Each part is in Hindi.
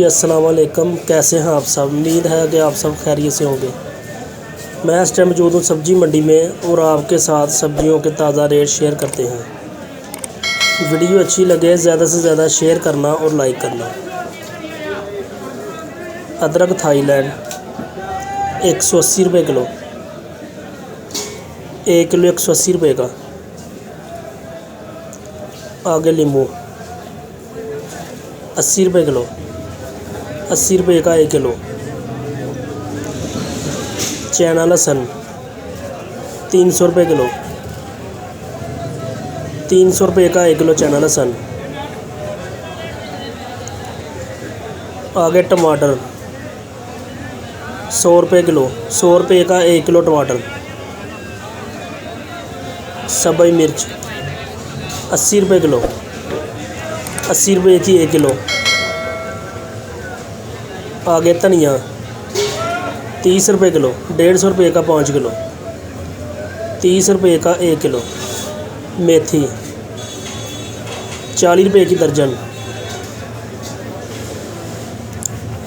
अस्सलाम वालेकुम। कैसे हैं आप सब? उम्मीद है कि आप सब खैरियत से होंगे। मैं इस टाइम मौजूद हूँ सब्ज़ी मंडी में और आपके साथ सब्जियों के ताज़ा रेट शेयर करते हैं। वीडियो अच्छी लगे ज़्यादा से ज़्यादा शेयर करना और लाइक करना। अदरक थाईलैंड 180 रुपये किलो, 1 किलो 180 रुपये का। आगे नींबू 80 रुपये किलो, 80 रुपये का 1 किलो। चाइना लहसुन 300 रुपये किलो, 300 रुपये का 1 किलो चाइना लहसुन। आगे टमाटर 100 रुपये किलो, 100 रुपये का 1 किलो टमाटर। सब्ज़ मिर्च 80 रुपये किलो, 80 रुपये की 1 किलो। आगे धनिया 30 रुपये किलो, 150 रुपये का 5 किलो, 30 रुपये का 1 किलो। मेथी 40 रुपये की दर्जन।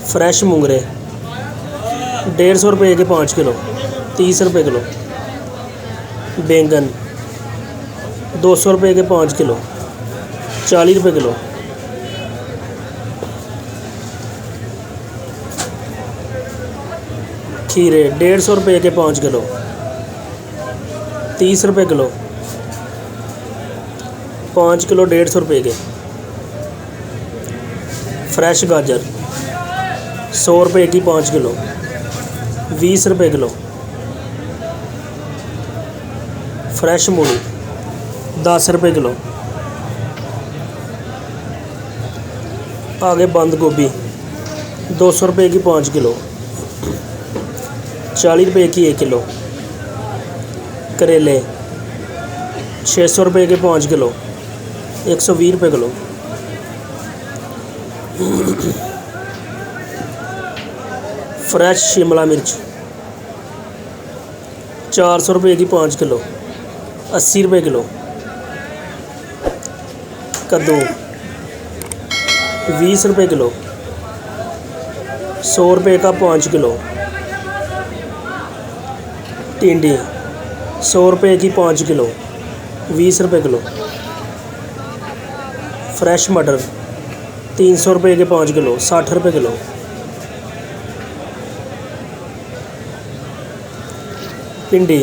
फ्रेश मूंगरे 150 रुपये के 5 किलो, 30 रुपये किलो। बैंगन 200 रुपये के 5 किलो, 40 रुपये किलो। खीरे 150 रुपये के 5 किलो, 30 रुपये किलो। 5 किलो 150 रुपये के। फ्रेश गाजर 100 रुपये की 5 किलो, 20 रुपये किलो। फ्रेश मूली 10 रुपये किलो। आगे बंद गोभी 200 रुपये की 5 किलो, 40 रुपये की 1 किलो। करेले 600 रुपये के 5 किलो, 120 रुपये किलो। फ्रेश शिमला मिर्च 400 रुपये की 5 किलो, 80 रुपये किलो। कद्दू 20 रुपये किलो, 100 रुपये का 5 किलो। टिंडी 100 रुपये की 5 किलो, 20 रुपये किलो। फ्रेश मटर 300 रुपये के 5 किलो, 60 रुपये किलो। भिंडी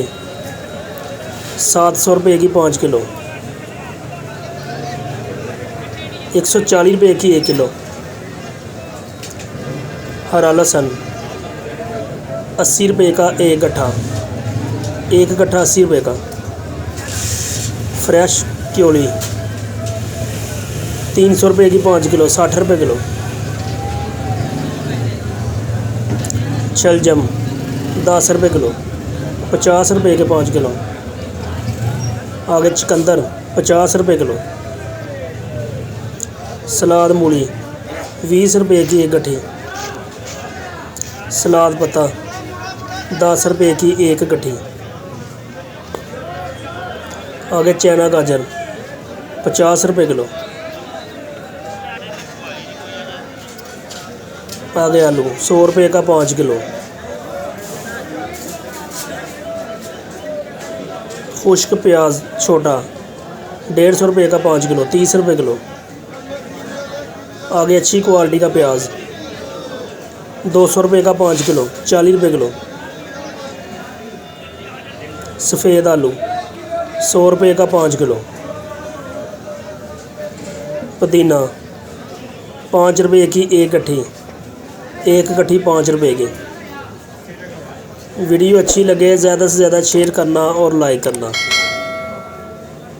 700 रुपये की 5 किलो, 140 रुपये की 1 किलो। हरा लहसुन 80 रुपये का 1 गट्ठा, 1 गट्ठा 80 रुपये का। फ्रेश क्योली 300 रुपये की 5 किलो, 60 रुपये किलो। शलजम 10 रुपये किलो, 50 रुपये के 5 किलो। आगे चुकंदर 50 रुपये किलो। सलाद मूली 20 रुपये की 1 गट्ठी। सलाद पत्ता 10 रुपये की 1 गट्ठी। आगे चाइना गाजर 50 रुपये किलो। आगे आलू 100 रुपये का 5 किलो। खुश्क प्याज छोटा 150 रुपये का 5 किलो, 30 रुपये किलो। आगे अच्छी क्वालिटी का प्याज 200 रुपये का 5 किलो, 40 रुपये किलो। सफ़ेद आलू 100 रुपये का 5 किलो। पुदीना 5 रुपये की 1 गट्ठी, 1 गट्ठी 5 रुपये की। वीडियो अच्छी लगे ज़्यादा से ज़्यादा शेयर करना और लाइक करना।